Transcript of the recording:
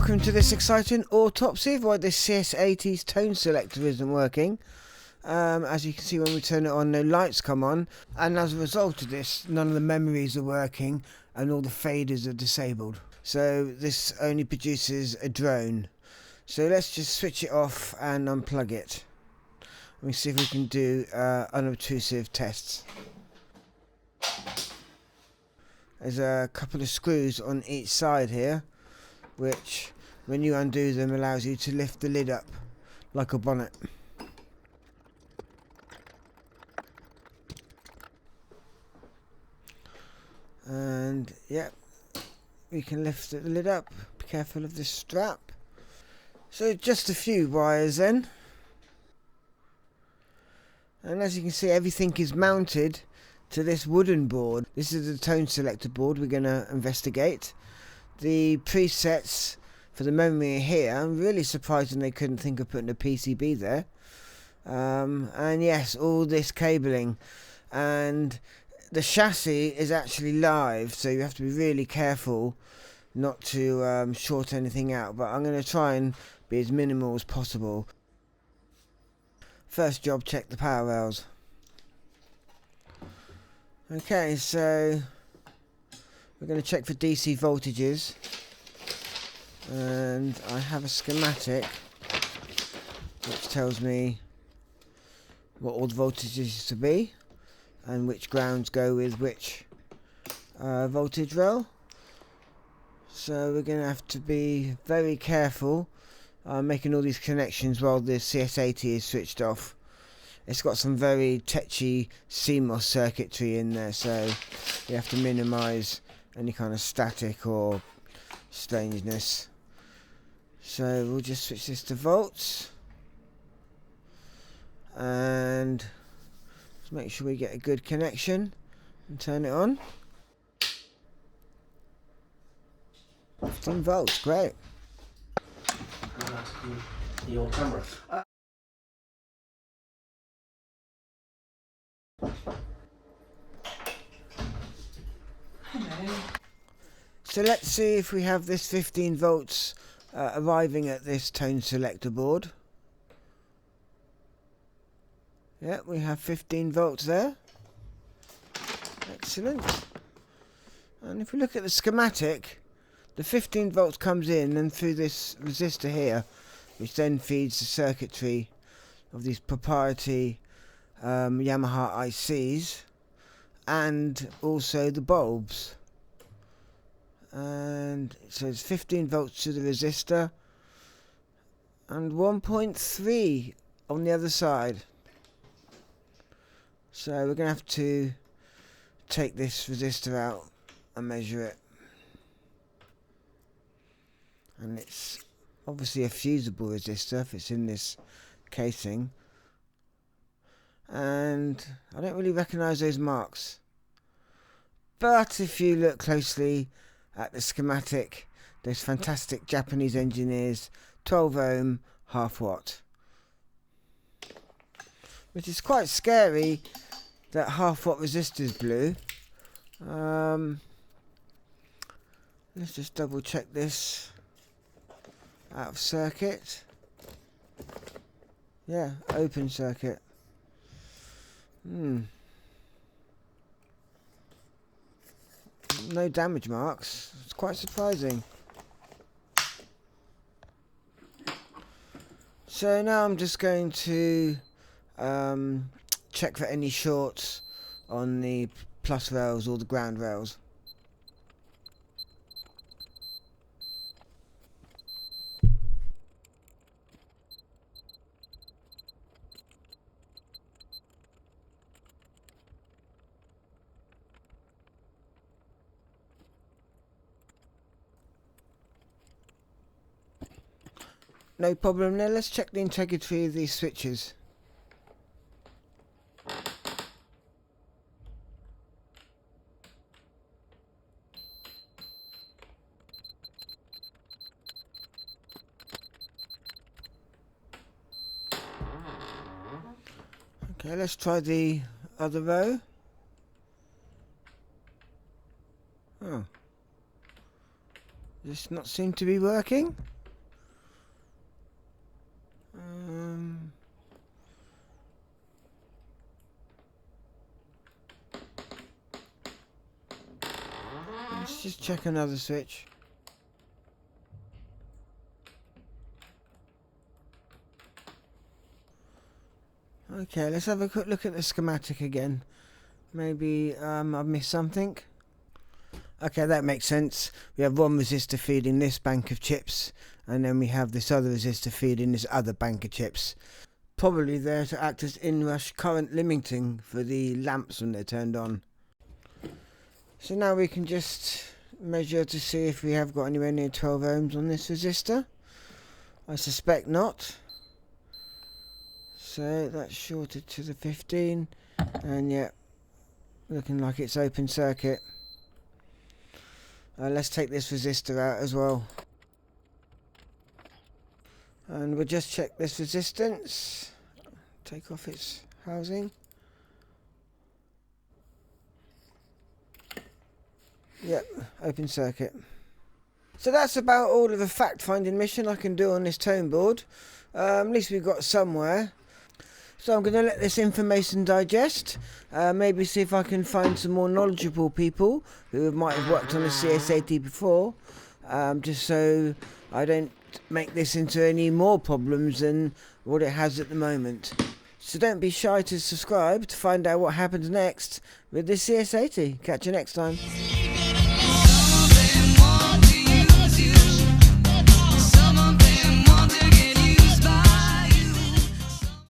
Welcome to this exciting autopsy of why this CS-80's tone selector isn't working. As you can see, when we turn it on, no lights come on, and as a result of this, none of the memories are working and all the faders are disabled. So this only produces a drone. So let's just switch it off and unplug it. Let me see if we can do unobtrusive tests. There's a couple of screws on each side here, which, when you undo them, allows you to lift the lid up like a bonnet. And yeah, we can lift the lid up. Be careful of this strap. So just a few wires then, and as you can see, everything is mounted to this wooden board. This is the tone selector board we're going to investigate. The presets for the memory are here. I'm really surprised they couldn't think of putting a PCB there. And yes, all this cabling, and the chassis is actually live, so you have to be really careful not to short anything out, but I'm going to try and be as minimal as possible. First job, check the power rails. Okay, so we're going to check for DC voltages, and I have a schematic which tells me what all the voltages to be and which grounds go with which voltage rail. So we're going to have to be very careful making all these connections while the CS-80 is switched off. It's got some very tetchy CMOS circuitry in there, so you have to minimise any kind of static or strangeness. So we'll just switch this to volts, and let's make sure we get a good connection and turn it on. 15 volts, great. The old camera. So let's see if we have this 15 volts arriving at this tone selector board. Yeah, we have 15 volts there. Excellent. And if we look at the schematic, the 15 volts comes in and through this resistor here, which then feeds the circuitry of these proprietary Yamaha ICs, and also the bulbs. And so it's 15 volts to the resistor and 1.3 on the other side. So we're going to have to take this resistor out and measure it. And it's obviously a fusible resistor if it's in this casing. And I don't really recognise those marks. But if you look closely at the schematic, those fantastic Japanese engineers, 12 ohm, half watt. Which is quite scary, that half watt resistor is blue. Let's just double check this. Out of circuit. Yeah, open circuit. No damage marks. It's quite surprising. So now I'm just going to check for any shorts on the plus rails or the ground rails. No problem. Now let's check the integrity of these switches. Okay, let's try the other row. Oh. Does this not seem to be working? Let's just check another switch. Okay, let's have a quick look at the schematic again. Maybe I've missed something. Okay, that makes sense. We have one resistor feeding this bank of chips, and then we have this other resistor feeding this other bank of chips. Probably there to act as inrush current limiting for the lamps when they're turned on. So now we can just measure to see if we have got anywhere near 12 ohms on this resistor. I suspect not. So that's shorted to the 15, and yeah, looking like it's open circuit. Let's take this resistor out as well. And we'll just check this resistance. Take off its housing. Yep, open circuit. So that's about all of the fact-finding mission I can do on this tone board. At least we've got somewhere. So I'm going to let this information digest. Maybe see if I can find some more knowledgeable people who might have worked on a CS-80 before. Just so I don't make this into any more problems than what it has at the moment. So don't be shy to subscribe to find out what happens next with this CS-80. Catch you next time.